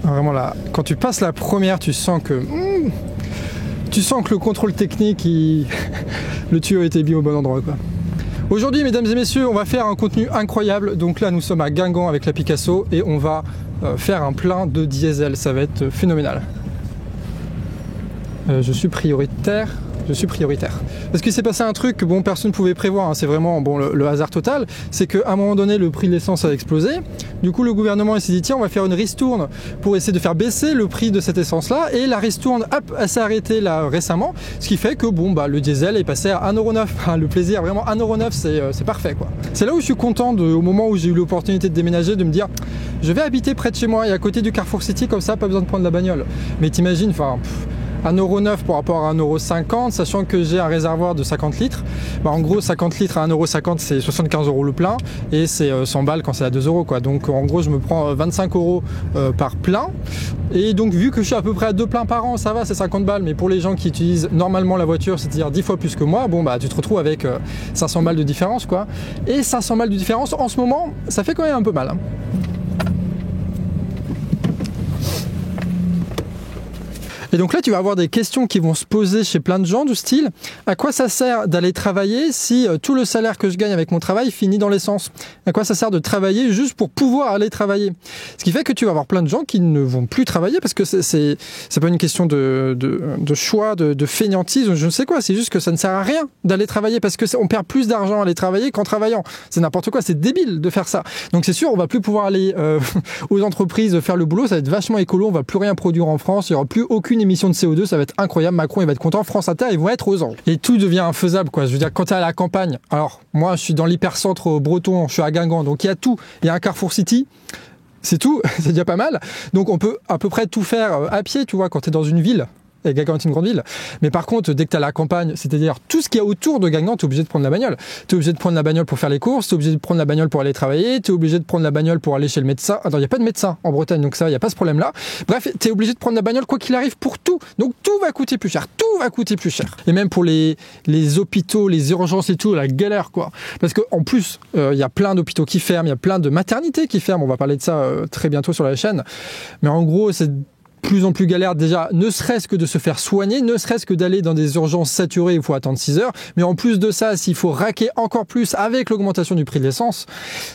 Vraiment là, quand tu passes la première, tu sens que le contrôle technique, le tuyau a été mis au bon endroit, quoi. Aujourd'hui, mesdames et messieurs, on va faire un contenu incroyable. Donc là, nous sommes à Guingamp avec la Picasso et on va faire un plein de diesel. Ça va être phénoménal. Je suis prioritaire. Parce qu'il s'est passé un truc que bon, personne ne pouvait prévoir, hein. C'est vraiment bon, le hasard total. C'est qu'à un moment donné, le prix de l'essence a explosé. Du coup, le gouvernement s'est dit, tiens, on va faire une ristourne pour essayer de faire baisser le prix de cette essence-là. Et la ristourne, hop, elle s'est arrêtée là récemment. Ce qui fait que bon, bah, le diesel est passé à 1,09 €. Le plaisir, vraiment 1,09 €, c'est parfait, quoi. C'est là où je suis content, au moment où j'ai eu l'opportunité de déménager, de me dire, je vais habiter près de chez moi et à côté du Carrefour City, comme ça, pas besoin de prendre la bagnole. Mais t'imagines, enfin... 1,09 € par rapport à 1,50 €, sachant que j'ai un réservoir de 50 litres. Bah, en gros, 50 litres à 1,50 €, c'est 75 € le plein, et c'est 100 balles quand c'est à 2 €, quoi. Donc en gros, je me prends 25 € par plein. Et donc, vu que je suis à peu près à 2 pleins par an, ça va, c'est 50 balles. Mais pour les gens qui utilisent normalement la voiture, c'est-à-dire 10 fois plus que moi, bon, bah, tu te retrouves avec 500 balles de différence, quoi. Et 500 balles de différence, en ce moment, ça fait quand même un peu mal, hein. Et donc là, tu vas avoir des questions qui vont se poser chez plein de gens du style « À quoi ça sert d'aller travailler si tout le salaire que je gagne avec mon travail finit dans l'essence ? À quoi ça sert de travailler juste pour pouvoir aller travailler ?» Ce qui fait que tu vas avoir plein de gens qui ne vont plus travailler parce que c'est pas une question de choix, de fainéantisme, je ne sais quoi. C'est juste que ça ne sert à rien d'aller travailler parce que on perd plus d'argent à aller travailler qu'en travaillant. C'est n'importe quoi, c'est débile de faire ça. Donc c'est sûr, on va plus pouvoir aller aux entreprises faire le boulot, ça va être vachement écolo, on va plus rien produire en France, il n'y aura plus aucune émission de CO2, ça va être incroyable. Macron, il va être content. France Inter, ils vont être aux anges. Et tout devient infaisable, quoi. Je veux dire, quand tu es à la campagne, alors moi, je suis dans l'hypercentre breton, je suis à Guingamp, donc il y a tout. Il y a un Carrefour City. C'est tout, c'est déjà pas mal. Donc on peut à peu près tout faire à pied, tu vois, quand tu es dans une ville. Et Guingamp est une grande ville. Mais par contre, dès que tu as la campagne, c'est-à-dire tout ce qu'il y a autour de Guingamp, tu es obligé de prendre la bagnole. Tu es obligé de prendre la bagnole pour faire les courses, tu es obligé de prendre la bagnole pour aller travailler, tu es obligé de prendre la bagnole pour aller chez le médecin. Attends, il n'y a pas de médecin en Bretagne, donc ça, il n'y a pas ce problème-là. Bref, tu es obligé de prendre la bagnole quoi qu'il arrive pour tout. Donc tout va coûter plus cher. Tout va coûter plus cher. Et même pour les hôpitaux, les urgences et tout, la galère, quoi. Parce qu'en plus, il y a plein d'hôpitaux qui ferment, il y a plein de maternités qui ferment. On va parler de ça très bientôt sur la chaîne. Mais en gros, c'est plus en plus galère déjà, ne serait-ce que de se faire soigner, ne serait-ce que d'aller dans des urgences saturées, il faut attendre 6 heures. Mais en plus de ça, s'il faut raquer encore plus avec l'augmentation du prix de l'essence,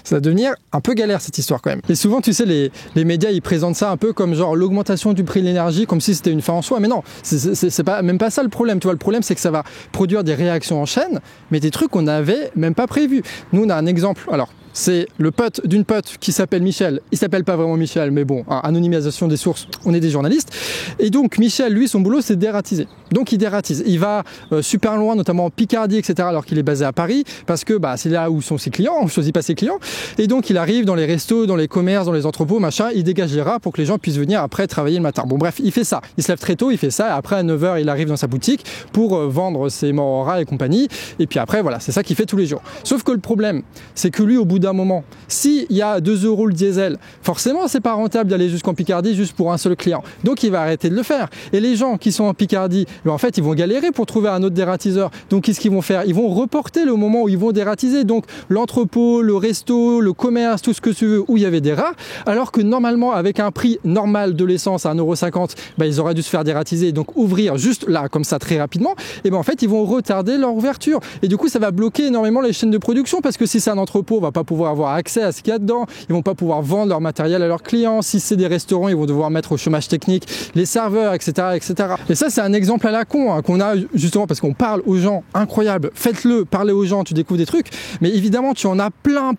ça va devenir un peu galère cette histoire quand même. Et souvent, tu sais, les médias, ils présentent ça un peu comme genre l'augmentation du prix de l'énergie, comme si c'était une fin en soi. Mais non, c'est pas, même pas ça le problème. Tu vois, le problème, c'est que ça va produire des réactions en chaîne, mais des trucs qu'on n'avait même pas prévus. Nous, on a un exemple. Alors, c'est le pote d'une pote qui s'appelle Michel. Il s'appelle pas vraiment Michel, mais bon, anonymisation des sources, on est des journalistes. Et donc Michel, lui, son boulot, c'est dératiser. Donc il dératise. Il va super loin, notamment en Picardie, etc., alors qu'il est basé à Paris, parce que bah, c'est là où sont ses clients, on ne choisit pas ses clients. Et donc il arrive dans les restos, dans les commerces, dans les entrepôts, machin, il dégage les rats pour que les gens puissent venir après travailler le matin. Bon bref, il fait ça. Il se lève très tôt, il fait ça, et après à 9 h, il arrive dans sa boutique pour vendre ses morts aux rats et compagnie. Et puis après, voilà, c'est ça qu'il fait tous les jours. Sauf que le problème, c'est que lui, au bout d'un moment, s'il y a 2 € le diesel, forcément c'est pas rentable d'aller jusqu'en Picardie juste pour un seul client. Donc il va arrêter de le faire. Et les gens qui sont en Picardie, en fait ils vont galérer pour trouver un autre dératiseur. Donc qu'est-ce qu'ils vont faire? Ils vont reporter le moment où ils vont dératiser. Donc l'entrepôt, le resto, le commerce, tout ce que tu veux, où il y avait des rats, alors que normalement avec un prix normal de l'essence à 1,50 €, bah, ils auraient dû se faire dératiser, donc ouvrir juste là comme ça très rapidement. Et ben en fait ils vont retarder leur ouverture. Et du coup ça va bloquer énormément les chaînes de production, parce que si c'est un entrepôt, on va pas pouvoir avoir accès à ce qu'il y a dedans, ils vont pas pouvoir vendre leur matériel à leurs clients. Si c'est des restaurants, ils vont devoir mettre au chômage technique les serveurs, etc., etc. Et ça, c'est un exemple à la con, hein, qu'on a justement parce qu'on parle aux gens. Incroyable, faites-le, parlez aux gens, tu découvres des trucs. Mais évidemment, tu en as plein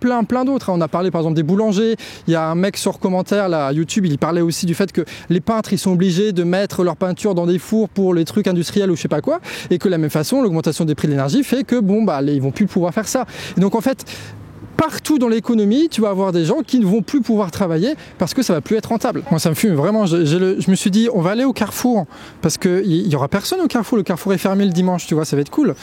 d'autres. On a parlé par exemple des boulangers. Il y a un mec sur commentaire là, YouTube, il parlait aussi du fait que les peintres, ils sont obligés de mettre leur peinture dans des fours pour les trucs industriels ou je sais pas quoi, et que de la même façon, l'augmentation des prix de l'énergie fait que bon bah ils vont plus pouvoir faire ça. Et donc en fait, partout dans l'économie, tu vas avoir des gens qui ne vont plus pouvoir travailler parce que ça va plus être rentable. Moi, ça me fume vraiment. Je me suis dit, on va aller au Carrefour parce qu'il y aura personne au Carrefour. Le Carrefour est fermé le dimanche, tu vois, ça va être cool.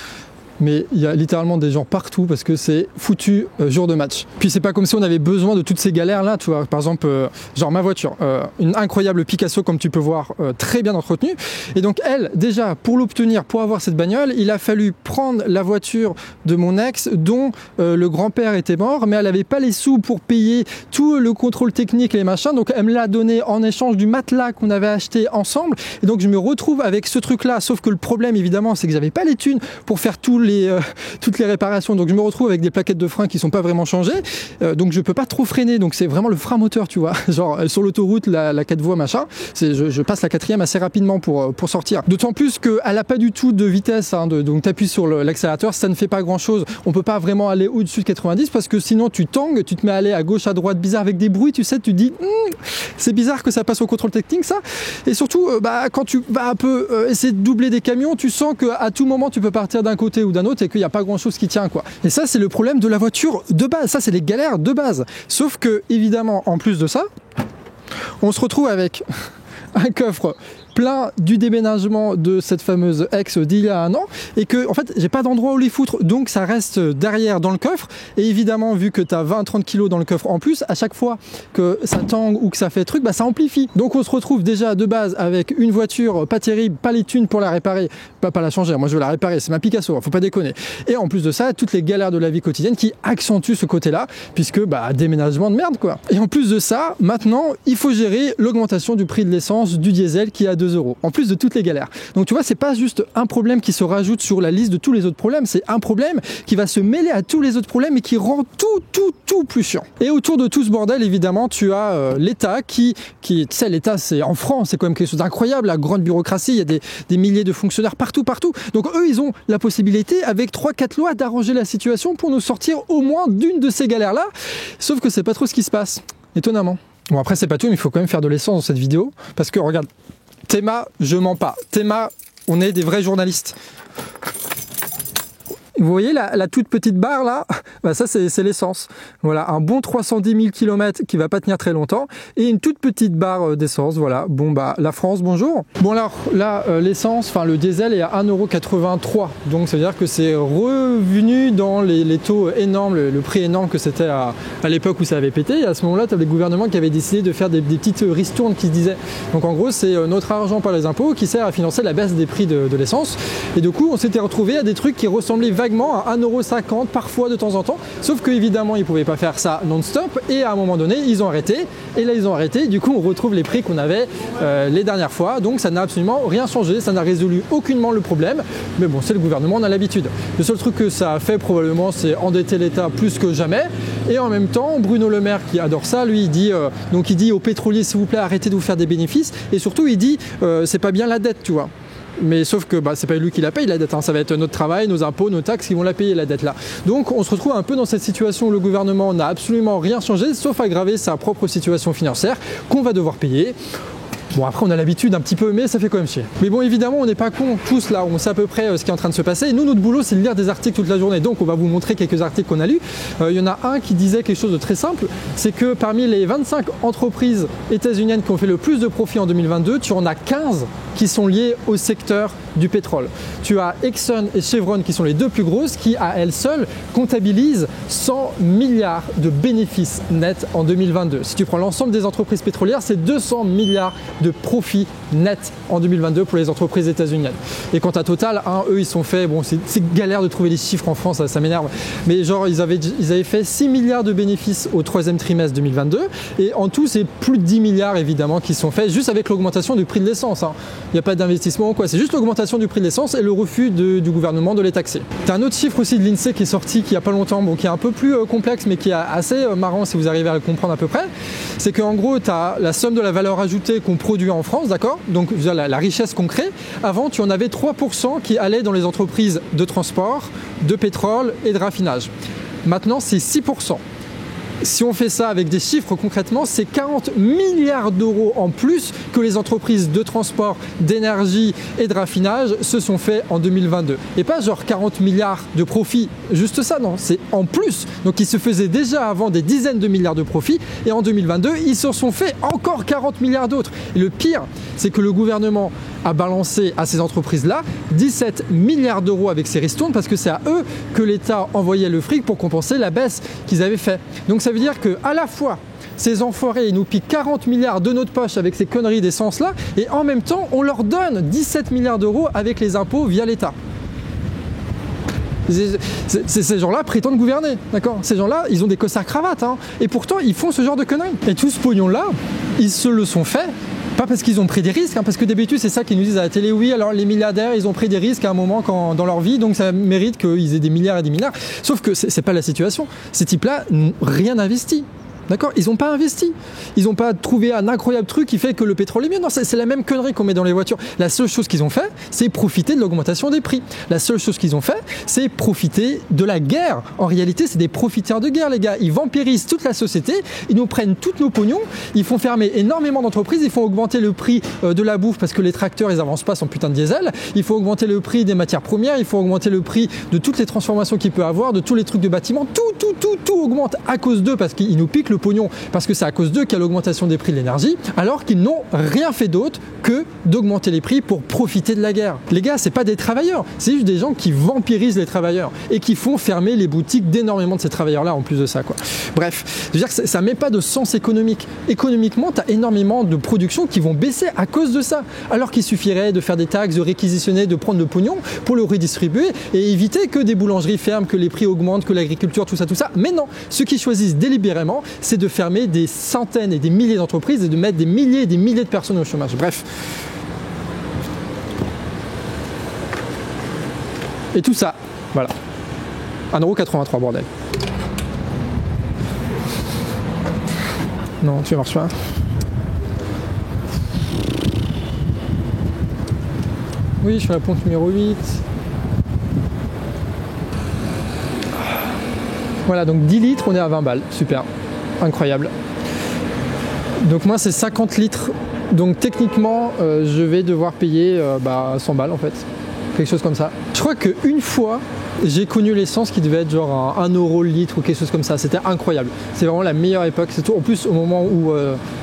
mais il y a littéralement des gens partout parce que c'est foutu jour de match. Puis c'est pas comme si on avait besoin de toutes ces galères là, tu vois. Par exemple, genre ma voiture, une incroyable Picasso comme tu peux voir, très bien entretenue. Et donc elle, déjà pour l'obtenir, pour avoir cette bagnole, il a fallu prendre la voiture de mon ex dont le grand-père était mort, mais elle avait pas les sous pour payer tout le contrôle technique et les machins, donc elle me l'a donné en échange du matelas qu'on avait acheté ensemble. Et donc je me retrouve avec ce truc là, sauf que le problème évidemment c'est que j'avais pas les thunes pour faire toutes les réparations, donc je me retrouve avec des plaquettes de frein qui sont pas vraiment changées, donc je peux pas trop freiner, donc c'est vraiment le frein moteur, tu vois, genre sur l'autoroute la 4 voies machin, je passe la 4e assez rapidement pour sortir, d'autant plus qu'elle a pas du tout de vitesse, hein, donc tu appuies sur l'accélérateur, ça ne fait pas grand chose, on peut pas vraiment aller au-dessus de 90 parce que sinon tu tangues, tu te mets à aller à gauche à droite bizarre avec des bruits, tu sais, tu te dis c'est bizarre que ça passe au contrôle technique ça, et surtout quand tu vas un peu essayer de doubler des camions, tu sens qu'à tout moment tu peux partir d'un côté ou d'un autre et qu'il n'y a pas grand chose qui tient, quoi. Et ça c'est le problème de la voiture de base, ça c'est les galères de base, sauf que évidemment en plus de ça on se retrouve avec un coffre plein du déménagement de cette fameuse ex d'il y a un an, et que en fait j'ai pas d'endroit où les foutre, donc ça reste derrière dans le coffre, et évidemment vu que tu as 20-30 kilos dans le coffre en plus, à chaque fois que ça tangue ou que ça fait truc, ça amplifie, donc on se retrouve déjà de base avec une voiture pas terrible, pas les thunes pour la réparer, pas la changer, moi je veux la réparer, c'est ma Picasso, faut pas déconner, et en plus de ça toutes les galères de la vie quotidienne qui accentuent ce côté là, puisque déménagement de merde quoi. Et en plus de ça, maintenant il faut gérer l'augmentation du prix de l'essence, du diesel qui est à 2 €, en plus de toutes les galères. Donc tu vois, c'est pas juste un problème qui se rajoute sur la liste de tous les autres problèmes, c'est un problème qui va se mêler à tous les autres problèmes et qui rend tout plus chiant. Et autour de tout ce bordel, évidemment, tu as l'État qui tu sais, l'État c'est en France, c'est quand même quelque chose d'incroyable, la grande bureaucratie, il y a des milliers de fonctionnaires partout. Donc eux, ils ont la possibilité, avec 3-4 lois, d'arranger la situation pour nous sortir au moins d'une de ces galères-là, sauf que c'est pas trop ce qui se passe, étonnamment. Bon après c'est pas tout, mais il faut quand même faire de l'essence dans cette vidéo, parce que regarde, Théma, je mens pas. Théma, on est des vrais journalistes. Vous voyez la toute petite barre là, ça c'est l'essence. Voilà, un bon 310 000 km qui va pas tenir très longtemps et une toute petite barre d'essence. Voilà, bon la France, bonjour. Bon alors là, l'essence, le diesel est à 1,83 €. Donc ça veut dire que c'est revenu dans les taux énormes, le prix énorme que c'était à l'époque où ça avait pété. Et à ce moment-là, tu as des gouvernements qui avaient décidé de faire des petites ristournes qui se disaient. Donc en gros, c'est notre argent par les impôts qui sert à financer la baisse des prix de l'essence. Et du coup, on s'était retrouvé à des trucs qui ressemblaient vaguement à 1,50 € parfois de temps en temps, sauf qu'évidemment ils pouvaient pas faire ça non-stop et à un moment donné ils ont arrêté, et là ils ont arrêté, du coup on retrouve les prix qu'on avait les dernières fois, donc ça n'a absolument rien changé, ça n'a résolu aucunement le problème, mais bon c'est le gouvernement, on a l'habitude. Le seul truc que ça a fait probablement c'est endetter l'État plus que jamais, et en même temps Bruno Le Maire qui adore ça, lui il dit aux pétroliers s'il vous plaît arrêtez de vous faire des bénéfices, et surtout il dit c'est pas bien la dette, tu vois. Mais sauf que c'est pas lui qui la paye la dette, hein. Ça va être notre travail, nos impôts, nos taxes qui vont la payer la dette là. Donc on se retrouve un peu dans cette situation où le gouvernement n'a absolument rien changé sauf aggraver sa propre situation financière qu'on va devoir payer. Bon après on a l'habitude un petit peu, mais ça fait quand même chier. Mais bon évidemment on n'est pas cons tous là, on sait à peu près ce qui est en train de se passer. Et nous notre boulot c'est de lire des articles toute la journée, donc on va vous montrer quelques articles qu'on a lus. Il y en a un qui disait quelque chose de très simple, c'est que parmi les 25 entreprises états-uniennes qui ont fait le plus de profit en 2022, tu en as 15 qui sont liées au secteur du pétrole. Tu as Exxon et Chevron qui sont les deux plus grosses, qui à elles seules comptabilisent 100 milliards de bénéfices nets en 2022. Si tu prends l'ensemble des entreprises pétrolières, c'est 200 milliards de profits nets en 2022 pour les entreprises états-uniennes. Et quant à Total, eux ils sont fait, c'est galère de trouver les chiffres en France, ça m'énerve, mais genre ils avaient fait 6 milliards de bénéfices au 3e trimestre 2022, et en tout c'est plus de 10 milliards évidemment qui sont faits juste avec l'augmentation du prix de l'essence. Il n'y a pas d'investissement ou quoi, c'est juste l'augmentation du prix de l'essence et le refus du gouvernement de les taxer. Tu as un autre chiffre aussi de l'INSEE qui est sorti qui il n'y a pas longtemps, qui est un peu plus complexe mais qui est assez marrant si vous arrivez à le comprendre à peu près. C'est qu'en gros tu as la somme de la valeur ajoutée qu'on produit en France, d'accord, donc la richesse qu'on crée. Avant tu en avais 3% qui allaient dans les entreprises de transport, de pétrole et de raffinage. Maintenant c'est 6%. Si on fait ça avec des chiffres concrètement, c'est 40 milliards d'euros en plus que les entreprises de transport, d'énergie et de raffinage se sont fait en 2022. Et pas genre 40 milliards de profits, juste ça, non, c'est en plus. Donc ils se faisaient déjà avant des dizaines de milliards de profits, et en 2022, ils se sont fait encore 40 milliards d'autres. Et le pire, c'est que le gouvernement à balancer à ces entreprises-là 17 milliards d'euros avec ces ristournes parce que c'est à eux que l'État envoyait le fric pour compenser la baisse qu'ils avaient fait. Donc ça veut dire qu'à la fois, ces enfoirés, ils nous piquent 40 milliards de notre poche avec ces conneries d'essence-là, et en même temps, on leur donne 17 milliards d'euros avec les impôts via l'État. Ces gens-là prétendent gouverner, d'accord? Ces gens-là, ils ont des costards cravates, hein, et pourtant, ils font ce genre de conneries. Et tout ce pognon-là, ils se le sont fait, pas parce qu'ils ont pris des risques, hein, parce que d'habitude, c'est ça qu'ils nous disent à la télé, oui, alors les milliardaires, ils ont pris des risques à un moment dans leur vie, donc ça mérite qu'ils aient des milliards et des milliards. Sauf que c'est pas la situation. Ces types-là n'ont rien investi. D'accord? Ils n'ont pas investi. Ils n'ont pas trouvé un incroyable truc qui fait que le pétrole est mieux. Non, c'est la même connerie qu'on met dans les voitures. La seule chose qu'ils ont fait, c'est profiter de l'augmentation des prix. La seule chose qu'ils ont fait, c'est profiter de la guerre. En réalité, c'est des profiteurs de guerre, les gars. Ils vampirisent toute la société. Ils nous prennent toutes nos pognons. Ils font fermer énormément d'entreprises. Ils font augmenter le prix de la bouffe parce que les tracteurs, ils avancent pas sans putain de diesel. Il faut augmenter le prix des matières premières. Il faut augmenter le prix de toutes les transformations qu'il peut avoir, de tous les trucs de bâtiment. Tout augmente à cause d'eux parce qu'ils nous piquent le pognon, parce que c'est à cause d'eux qu'il y a l'augmentation des prix de l'énergie, alors qu'ils n'ont rien fait d'autre que d'augmenter les prix pour profiter de la guerre. Les gars, c'est pas des travailleurs, c'est juste des gens qui vampirisent les travailleurs et qui font fermer les boutiques d'énormément de ces travailleurs-là en plus de ça, quoi. Bref, je veux dire que ça met pas de sens économique. Économiquement, tu as énormément de productions qui vont baisser à cause de ça, alors qu'il suffirait de faire des taxes, de réquisitionner, de prendre le pognon pour le redistribuer et éviter que des boulangeries ferment, que les prix augmentent, que l'agriculture, tout ça. Mais non, ceux qui choisissent délibérément, c'est de fermer des centaines et des milliers d'entreprises et de mettre des milliers et des milliers de personnes au chômage. Bref. Et tout ça, voilà. 1,83 €, bordel. Non, tu marches pas. Oui, je suis à la pompe numéro 8. Voilà, donc 10 litres, on est à 20 balles. Super. Incroyable. Donc moi, c'est 50 litres. Donc techniquement, je vais devoir payer 100 balles en fait. Quelque chose comme ça. Je crois qu'une fois, j'ai connu l'essence qui devait être genre 1 € le litre ou quelque chose comme ça. C'était incroyable. C'est vraiment la meilleure époque. C'est tout. En plus, au moment où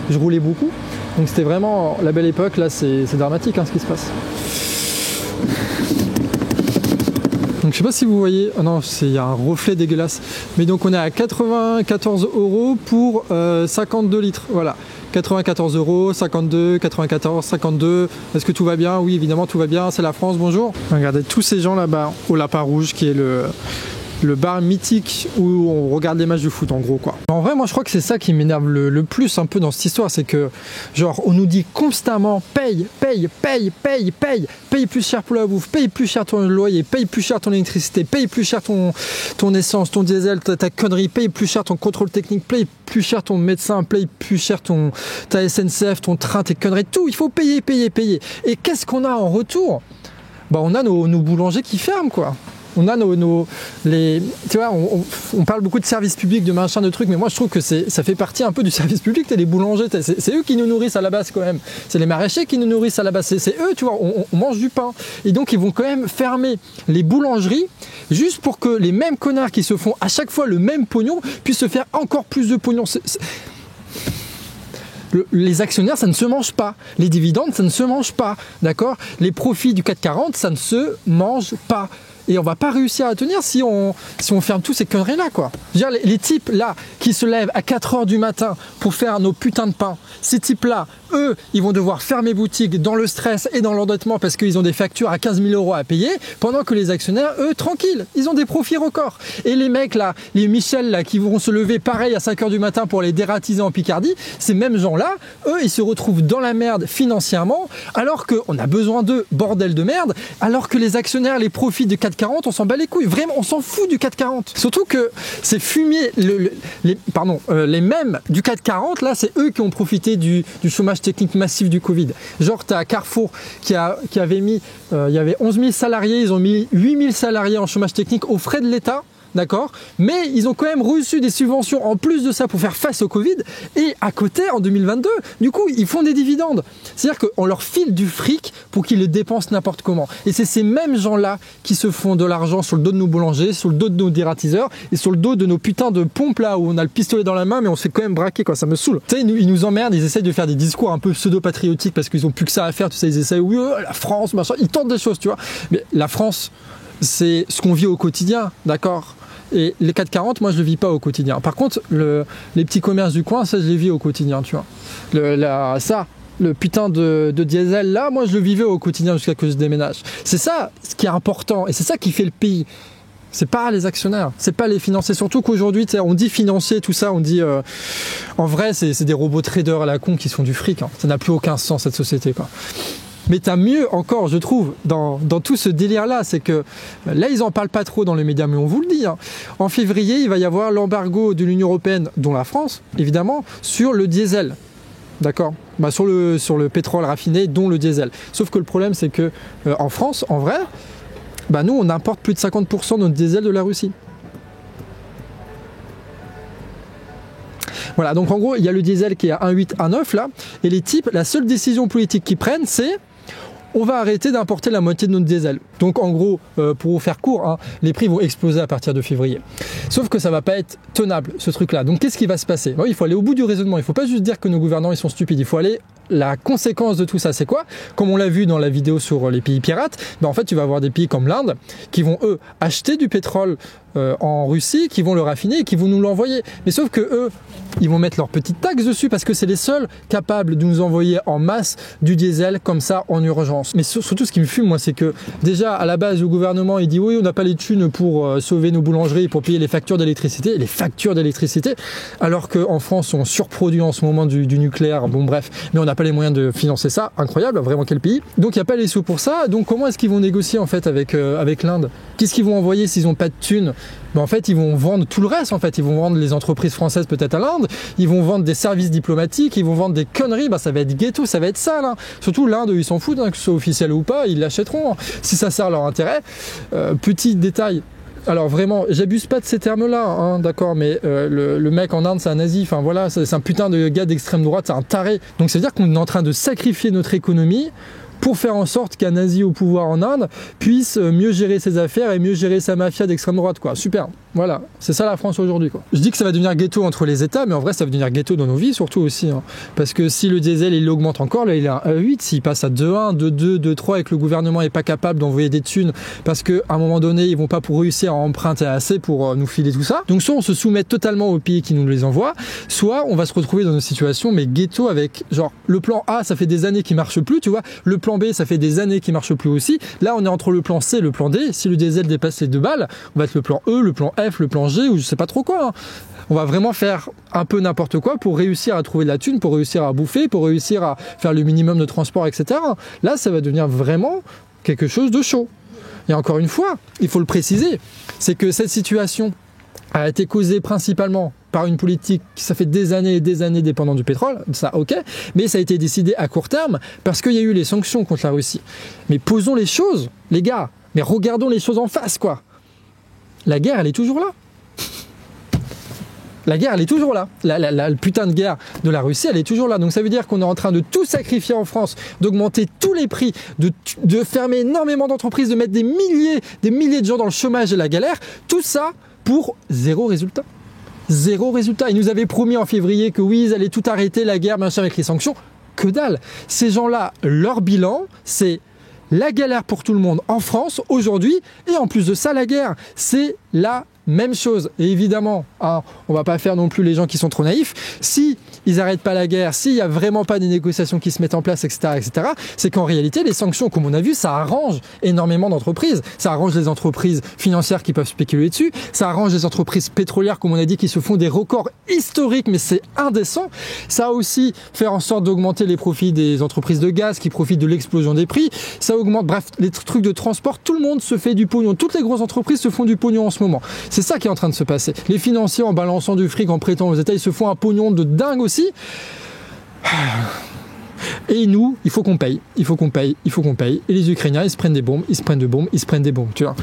je roulais beaucoup. Donc c'était vraiment la belle époque. Là, c'est dramatique hein, ce qui se passe. Donc je sais pas si vous voyez, oh non, il y a un reflet dégueulasse. Mais donc on est à 94 € pour 52 litres. Voilà. 94 €, 52, 94, 52. Est-ce que tout va bien? Oui, évidemment, tout va bien. C'est la France, bonjour. Regardez tous ces gens là-bas au Lapin Rouge qui est le bar mythique où on regarde les matchs de foot en gros quoi. En vrai moi je crois que c'est ça qui m'énerve le plus un peu dans cette histoire, c'est que genre on nous dit constamment paye plus cher pour la bouffe, paye plus cher ton loyer, paye plus cher ton électricité, paye plus cher ton essence, ton diesel, ta connerie, paye plus cher ton contrôle technique, paye plus cher ton médecin, paye plus cher ta SNCF, ton train, tes conneries, tout, il faut payer. Et qu'est-ce qu'on a en retour? Bah on a nos boulangers qui ferment quoi. On a tu vois, on parle beaucoup de service public, de machin, de trucs, mais moi je trouve que ça fait partie un peu du service public. T'as les boulangers, c'est eux qui nous nourrissent à la base quand même. C'est les maraîchers qui nous nourrissent à la base. C'est eux, tu vois, on mange du pain. Et donc ils vont quand même fermer les boulangeries juste pour que les mêmes connards qui se font à chaque fois le même pognon puissent se faire encore plus de pognon. Les actionnaires, ça ne se mange pas. Les dividendes, ça ne se mange pas. D'accord? Les profits du CAC 40, ça ne se mange pas. Et on va pas réussir à tenir si on ferme tous ces conneries-là, quoi. Je veux dire, les types, là, qui se lèvent à 4 h du matin pour faire nos putains de pain, ces types-là, eux, ils vont devoir fermer boutique dans le stress et dans l'endettement parce qu'ils ont des factures à 15 000 € à payer, pendant que les actionnaires, eux, tranquilles, ils ont des profits records. Et les mecs, là, les Michel, là, qui vont se lever pareil à 5 h du matin pour les dératiser en Picardie, ces mêmes gens-là, eux, ils se retrouvent dans la merde financièrement, alors qu'on a besoin d'eux, bordel de merde, alors que les actionnaires, les profits de 4,40, on s'en bat les couilles. Vraiment, on s'en fout du 4,40. Surtout que ces fumiers, les mêmes du 4,40, là, c'est eux qui ont profité du chômage technique massif du Covid. Genre, t'as Carrefour qui avait mis, il y avait 11 000 salariés, ils ont mis 8 000 salariés en chômage technique aux frais de l'État. d'accord, mais ils ont quand même reçu des subventions en plus de ça pour faire face au Covid, et à côté, en 2022, du coup, ils font des dividendes. C'est-à-dire qu'on leur file du fric pour qu'ils le dépensent n'importe comment. Et c'est ces mêmes gens-là qui se font de l'argent sur le dos de nos boulangers, sur le dos de nos dératiseurs, et sur le dos de nos putains de pompes là, où on a le pistolet dans la main, mais on se fait quand même braquer, quoi, ça me saoule. Tu sais, ils nous emmerdent, ils essayent de faire des discours un peu pseudo-patriotiques parce qu'ils ont plus que ça à faire, tu sais, ils essayent, oui, la France, machin, ils tentent des choses, tu vois. Mais la France, c'est ce qu'on vit au quotidien, d'accord ? Et les 4,40, moi je le vis pas au quotidien. Par contre, les petits commerces du coin, ça je les vis au quotidien, tu vois. Le putain de diesel là, moi je le vivais au quotidien jusqu'à que je déménage. C'est ça ce qui est important et c'est ça qui fait le pays. C'est pas les actionnaires, c'est pas les financiers. Surtout qu'aujourd'hui, on dit financier, tout ça, on dit... en vrai, c'est des robots traders à la con qui se font du fric. Hein. Ça n'a plus aucun sens, cette société, quoi. Mais t'as mieux encore, je trouve, dans tout ce délire-là, c'est que là, ils en parlent pas trop dans les médias, mais on vous le dit. Hein. En février, il va y avoir l'embargo de l'Union européenne, dont la France, évidemment, sur le diesel. D'accord ? Sur le pétrole raffiné, dont le diesel. Sauf que le problème, c'est que en France, en vrai... nous, on importe plus de 50% de notre diesel de la Russie. Voilà, donc en gros, il y a le diesel qui est à 1,8, 1,9 là, et les types, la seule décision politique qu'ils prennent, c'est on va arrêter d'importer la moitié de notre diesel. Donc en gros, pour vous faire court, hein, les prix vont exploser à partir de février. Sauf que ça va pas être tenable, ce truc-là. Donc qu'est-ce qui va se passer ? Il faut aller au bout du raisonnement. Il faut pas juste dire que nos gouvernants ils sont stupides. Il faut aller... La conséquence de tout ça, c'est quoi ? Comme on l'a vu dans la vidéo sur les pays pirates, en fait, tu vas avoir des pays comme l'Inde qui vont, eux, acheter du pétrole en Russie, qui vont le raffiner et qui vont nous l'envoyer. Mais sauf que eux, ils vont mettre leur petite taxe dessus parce que c'est les seuls capables de nous envoyer en masse du diesel comme ça en urgence. Mais surtout, ce qui me fume, moi, c'est que déjà, à la base, le gouvernement, il dit oui, on n'a pas les thunes pour sauver nos boulangeries, pour payer les factures d'électricité, alors qu'en France, on surproduit en ce moment du nucléaire, bon bref, mais on n'a pas les moyens de financer ça, incroyable, vraiment quel pays. Donc il n'y a pas les sous pour ça, donc comment est-ce qu'ils vont négocier en fait avec l'Inde ? Qu'est-ce qu'ils vont envoyer s'ils n'ont pas de thunes ? En fait, ils vont vendre tout le reste, en fait. Ils vont vendre les entreprises françaises peut-être à l'Inde, ils vont vendre des services diplomatiques, ils vont vendre des conneries, ça va être ghetto, ça va être sale. Hein. Surtout l'Inde, ils s'en foutent, hein, que ce soit officiel ou pas, ils l'achèteront, hein, si ça sert leur intérêt. Petit détail. Alors vraiment, j'abuse pas de ces termes-là, hein, d'accord, mais le mec en Inde, c'est un nazi, enfin voilà, c'est un putain de gars d'extrême droite, c'est un taré. Donc ça veut dire qu'on est en train de sacrifier notre économie pour faire en sorte qu'un nazi au pouvoir en Inde puisse mieux gérer ses affaires et mieux gérer sa mafia d'extrême droite, quoi. Super. Voilà, c'est ça la France aujourd'hui, quoi. Je dis que ça va devenir ghetto entre les États, mais en vrai, ça va devenir ghetto dans nos vies, surtout aussi. Hein. Parce que si le diesel, il augmente encore, là, il est à 1,8, s'il passe à 2,1, 2,2, 2,3 et que le gouvernement n'est pas capable d'envoyer des thunes parce qu'à un moment donné, ils vont pas pour réussir à emprunter assez pour nous filer tout ça. Donc soit on se soumet totalement aux pays qui nous les envoient, soit on va se retrouver dans une situation, mais ghetto avec, genre, le plan A, ça fait des années qu'il marche plus, tu vois. Le plan B, ça fait des années qu'il marche plus aussi. Là, on est entre le plan C et le plan D. Si le diesel dépasse les 2 balles, on va être le plan E, le plan F, le plan G, ou je sais pas trop quoi. Hein. On va vraiment faire un peu n'importe quoi pour réussir à trouver de la thune, pour réussir à bouffer, pour réussir à faire le minimum de transport, etc. Là, ça va devenir vraiment quelque chose de chaud. Et encore une fois, il faut le préciser, c'est que cette situation a été causée principalement par une politique qui ça fait des années et des années dépendant du pétrole, ça ok, mais ça a été décidé à court terme parce qu'il y a eu les sanctions contre la Russie. Mais posons les choses, les gars, mais regardons les choses en face, quoi. La guerre, elle est toujours là. La guerre, elle est toujours là. La putain de guerre de la Russie, elle est toujours là. Donc ça veut dire qu'on est en train de tout sacrifier en France, d'augmenter tous les prix, de fermer énormément d'entreprises, de mettre des milliers de gens dans le chômage et la galère. Tout ça pour zéro résultat. Zéro résultat. Ils nous avaient promis en février que oui, ils allaient tout arrêter, la guerre, machin, avec les sanctions. Que dalle. Ces gens-là, leur bilan, c'est la galère pour tout le monde en France aujourd'hui. Et en plus de ça, la guerre, c'est la même chose. Et évidemment, hein, on va pas faire non plus les gens qui sont trop naïfs. Si ils n'arrêtent pas la guerre, s'il n'y a vraiment pas des négociations qui se mettent en place, etc., c'est qu'en réalité, les sanctions, comme on a vu, ça arrange énormément d'entreprises. Ça arrange les entreprises financières qui peuvent spéculer dessus. Ça arrange les entreprises pétrolières, comme on a dit, qui se font des records historiques, mais c'est indécent. Ça a aussi fait en sorte d'augmenter les profits des entreprises de gaz qui profitent de l'explosion des prix. Ça augmente, bref, les trucs de transport. Tout le monde se fait du pognon. Toutes les grosses entreprises se font du pognon en ce moment. C'est ça qui est en train de se passer. Les financiers, en balançant du fric, en prêtant aux États, ils se font un pognon de dingue aussi. Et nous, il faut qu'on paye, il faut qu'on paye, il faut qu'on paye. Et les Ukrainiens, ils se prennent des bombes, ils se prennent des bombes, ils se prennent des bombes, tu vois.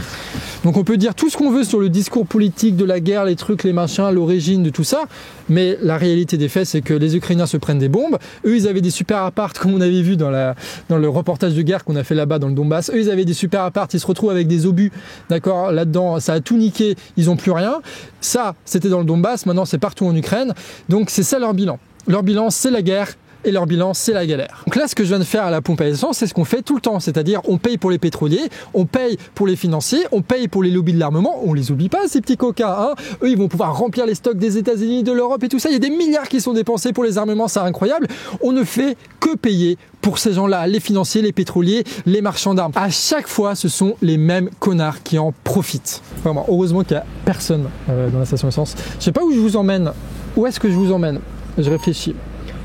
Donc on peut dire tout ce qu'on veut sur le discours politique de la guerre, les trucs, les machins, l'origine de tout ça, mais la réalité des faits, c'est que les Ukrainiens se prennent des bombes. Eux, ils avaient des super apparts, comme on avait vu dans le reportage de guerre qu'on a fait là-bas dans le Donbass. Eux, ils avaient des super apparts, ils se retrouvent avec des obus, d'accord, là-dedans, ça a tout niqué, ils n'ont plus rien. Ça, c'était dans le Donbass, maintenant c'est partout en Ukraine. Donc c'est ça leur bilan. Leur bilan, c'est la guerre. Et leur bilan, c'est la galère. Donc là, ce que je viens de faire à la pompe à essence, c'est ce qu'on fait tout le temps. C'est-à-dire, on paye pour les pétroliers, on paye pour les financiers, on paye pour les lobbies de l'armement. On les oublie pas, ces petits coquins, hein. Eux, ils vont pouvoir remplir les stocks des États-Unis, de l'Europe et tout ça. Il y a des milliards qui sont dépensés pour les armements, c'est incroyable. On ne fait que payer pour ces gens-là, les financiers, les pétroliers, les marchands d'armes. À chaque fois, ce sont les mêmes connards qui en profitent. Vraiment, heureusement qu'il n'y a personne dans la station essence. Je sais pas où je vous emmène. Où est-ce que je vous emmène? Je réfléchis.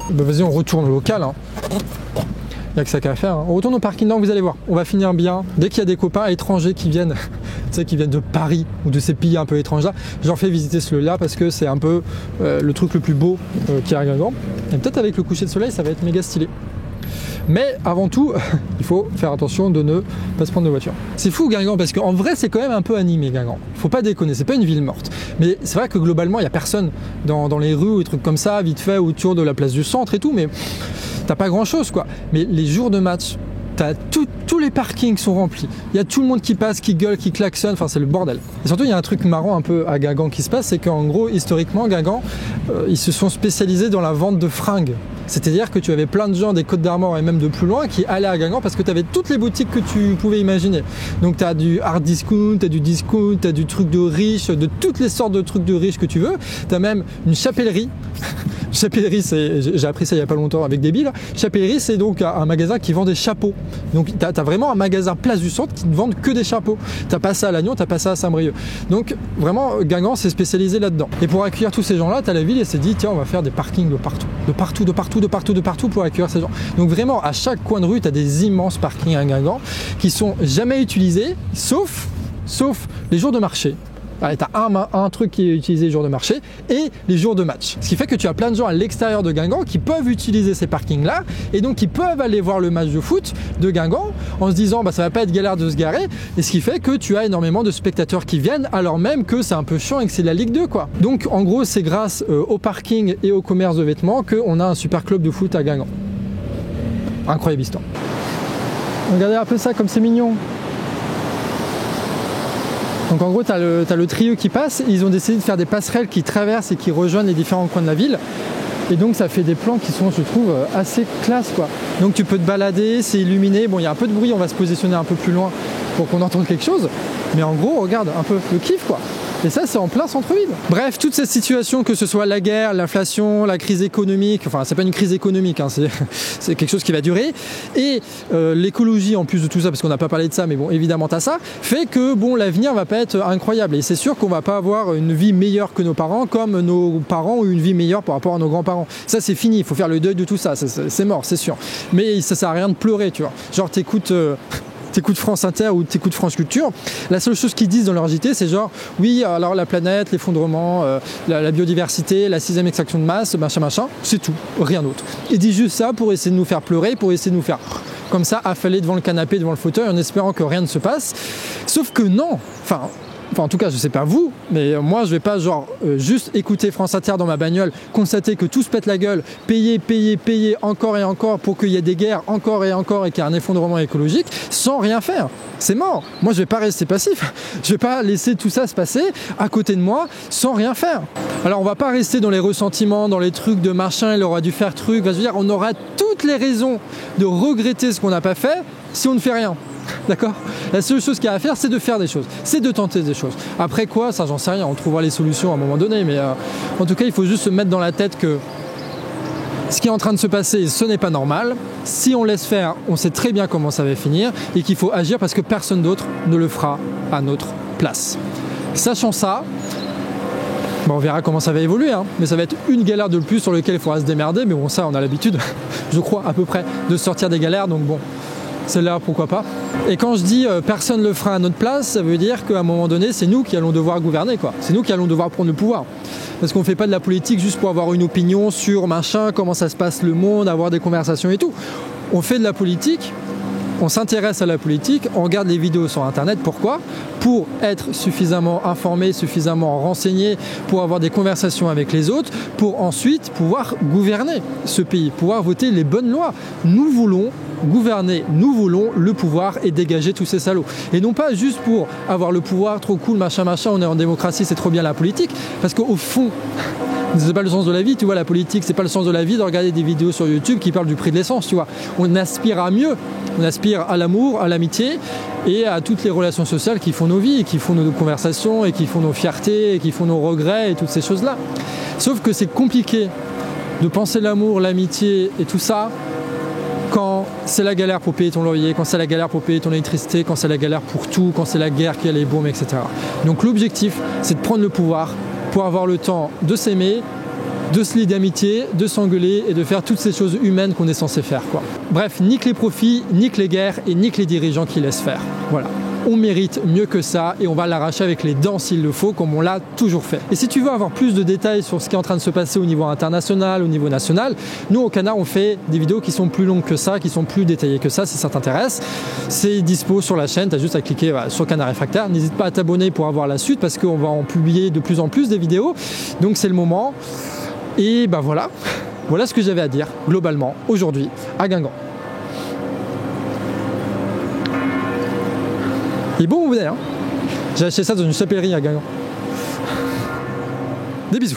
Bah vas-y, on retourne au local. Hein. Il n'y a que ça qu'à faire. Hein. On retourne au parking. Non, vous allez voir. On va finir bien. Dès qu'il y a des copains étrangers qui viennent, tu sais, qui viennent de Paris ou de ces pays un peu étrangers, j'en fais visiter celui-là parce que c'est un peu le truc le plus beau qui est à Guingamp. Et peut-être avec le coucher de soleil, ça va être méga stylé. Mais avant tout, il faut faire attention de ne pas se prendre de voiture. C'est fou Guingamp parce qu'en vrai c'est quand même un peu animé Guingamp. Faut pas déconner, c'est pas une ville morte. Mais c'est vrai que globalement il n'y a personne dans les rues ou des trucs comme ça, vite fait autour de la place du centre et tout, mais t'as pas grand chose quoi. Mais les jours de match, t'as tous les parkings sont remplis. Il y a tout le monde qui passe, qui gueule, qui klaxonne. Enfin, c'est le bordel. Et surtout, il y a un truc marrant un peu à Guingamp qui se passe, c'est qu'en gros, historiquement, Guingamp, ils se sont spécialisés dans la vente de fringues. C'est-à-dire que tu avais plein de gens des Côtes d'Armor et même de plus loin qui allaient à Guingamp parce que tu avais toutes les boutiques que tu pouvais imaginer. Donc tu as du hard discount, tu as du discount, tu as du truc de riche, de toutes les sortes de trucs de riches que tu veux. Tu as même une chapellerie. Chapellerie, j'ai appris ça il n'y a pas longtemps avec des billes. Chapellerie, c'est donc un magasin qui vend des chapeaux. Donc tu as vraiment un magasin place du centre qui ne vend que des chapeaux. Tu pas ça à Lannion, tu pas ça à Saint-Brieuc. Donc vraiment, Guingamp s'est spécialisé là-dedans. Et pour accueillir tous ces gens-là, tu as la ville et s'est dit, tiens, on va faire des parkings de partout pour accueillir ces gens. Donc vraiment, à chaque coin de rue, tu as des immenses parkings à Guingamp qui sont jamais utilisés, sauf les jours de marché. Tu as un truc qui est utilisé les jours de marché et les jours de match. Ce qui fait que tu as plein de gens à l'extérieur de Guingamp qui peuvent utiliser ces parkings-là et donc qui peuvent aller voir le match de foot de Guingamp en se disant bah ça va pas être galère de se garer, et ce qui fait que tu as énormément de spectateurs qui viennent alors même que c'est un peu chiant et que c'est la Ligue 2 quoi. Donc en gros c'est grâce au parking et au commerce de vêtements qu'on a un super club de foot à Guingamp. Incroyable histoire. Regardez un peu ça comme c'est mignon. Donc en gros, tu as le trio qui passe, ils ont décidé de faire des passerelles qui traversent et qui rejoignent les différents coins de la ville. Et donc ça fait des plans qui sont, je trouve, assez classe quoi. Donc tu peux te balader, c'est illuminé. Bon, il y a un peu de bruit, on va se positionner un peu plus loin pour qu'on entende quelque chose. Mais en gros, regarde un peu le kiff quoi. Et ça, c'est en plein centre-ville. Bref, toute cette situation, que ce soit la guerre, l'inflation, la crise économique, enfin, c'est pas une crise économique, hein, c'est quelque chose qui va durer, et l'écologie en plus de tout ça, parce qu'on n'a pas parlé de ça, mais bon, évidemment, t'as ça, fait que, bon, l'avenir va pas être incroyable. Et c'est sûr qu'on va pas avoir une vie meilleure que nos parents, comme nos parents ont eu une vie meilleure par rapport à nos grands-parents. Ça, c'est fini, il faut faire le deuil de tout ça, c'est mort, c'est sûr. Mais ça sert à rien de pleurer, tu vois. Genre, t'écoutes France Inter ou t'écoutes France Culture, la seule chose qu'ils disent dans leur JT, c'est genre, oui, alors la planète, l'effondrement, la biodiversité, la 6e extraction de masse, machin, c'est tout, rien d'autre. Ils disent juste ça pour essayer de nous faire pleurer, pour essayer de nous faire comme ça, affaler devant le canapé, devant le fauteuil, en espérant que rien ne se passe. Sauf que non, enfin en tout cas je sais pas vous, mais moi je vais pas genre juste écouter France Inter dans ma bagnole, constater que tout se pète la gueule, payer encore et encore pour qu'il y ait des guerres encore et encore et qu'il y ait un effondrement écologique sans rien faire. C'est mort. Moi je vais pas rester passif, je vais pas laisser tout ça se passer à côté de moi sans rien faire. Alors on va pas rester dans les ressentiments, dans les trucs de machin, il aura dû faire truc, je veux dire, on aura toutes les raisons de regretter ce qu'on n'a pas fait si on ne fait rien. D'accord ? La seule chose qu'il y a à faire, c'est de faire des choses, c'est de tenter des choses. Après quoi, ça j'en sais rien, on trouvera les solutions à un moment donné, mais en tout cas il faut juste se mettre dans la tête que ce qui est en train de se passer, ce n'est pas normal. Si on laisse faire, on sait très bien comment ça va finir et qu'il faut agir parce que personne d'autre ne le fera à notre place. Sachant ça, bon, on verra comment ça va évoluer, hein. Mais ça va être une galère de plus sur laquelle il faudra se démerder, mais bon ça on a l'habitude, je crois à peu près, de sortir des galères, donc bon. Celle-là, pourquoi pas. Et quand je dis personne ne le fera à notre place, ça veut dire qu'à un moment donné, c'est nous qui allons devoir gouverner, quoi. C'est nous qui allons devoir prendre le pouvoir. parce qu'on ne fait pas de la politique juste pour avoir une opinion sur machin, comment ça se passe le monde, avoir des conversations et tout. On fait de la politique, on s'intéresse à la politique, on regarde les vidéos sur internet. Pourquoi? Pour être suffisamment informé, suffisamment renseigné, pour avoir des conversations avec les autres, pour ensuite pouvoir gouverner ce pays, pouvoir voter les bonnes lois. Nous voulons gouverner, nous voulons le pouvoir et dégager tous ces salauds. Et non pas juste pour avoir le pouvoir, trop cool, machin, machin, on est en démocratie, c'est trop bien la politique, parce qu'au fond, c'est pas le sens de la vie, tu vois, la politique, c'est pas le sens de la vie de regarder des vidéos sur YouTube qui parlent du prix de l'essence, tu vois. On aspire à mieux, on aspire à l'amour, à l'amitié et à toutes les relations sociales qui font nos vies, qui font nos conversations et qui font nos fiertés et qui font nos regrets et toutes ces choses-là. Sauf que c'est compliqué de penser l'amour, l'amitié et tout ça quand c'est la galère pour payer ton loyer, quand c'est la galère pour payer ton électricité, quand c'est la galère pour tout, quand c'est la guerre qui a les bombes, etc. Donc l'objectif, c'est de prendre le pouvoir pour avoir le temps de s'aimer, de se lier d'amitié, de s'engueuler et de faire toutes ces choses humaines qu'on est censé faire, quoi. Bref, nique les profits, nique les guerres et nique les dirigeants qui laissent faire. Voilà. On mérite mieux que ça et on va l'arracher avec les dents s'il le faut, comme on l'a toujours fait. Et si tu veux avoir plus de détails sur ce qui est en train de se passer au niveau international, au niveau national, nous au Canard on fait des vidéos qui sont plus longues que ça, qui sont plus détaillées que ça, si ça t'intéresse. C'est dispo sur la chaîne, tu as juste à cliquer sur Canard Réfractaire. N'hésite pas à t'abonner pour avoir la suite parce qu'on va en publier de plus en plus des vidéos. Donc c'est le moment. Et ben voilà, voilà ce que j'avais à dire globalement aujourd'hui à Guingamp. Il est bon mon modèle, hein. J'ai acheté ça dans une chapellerie à Guingamp. Des bisous.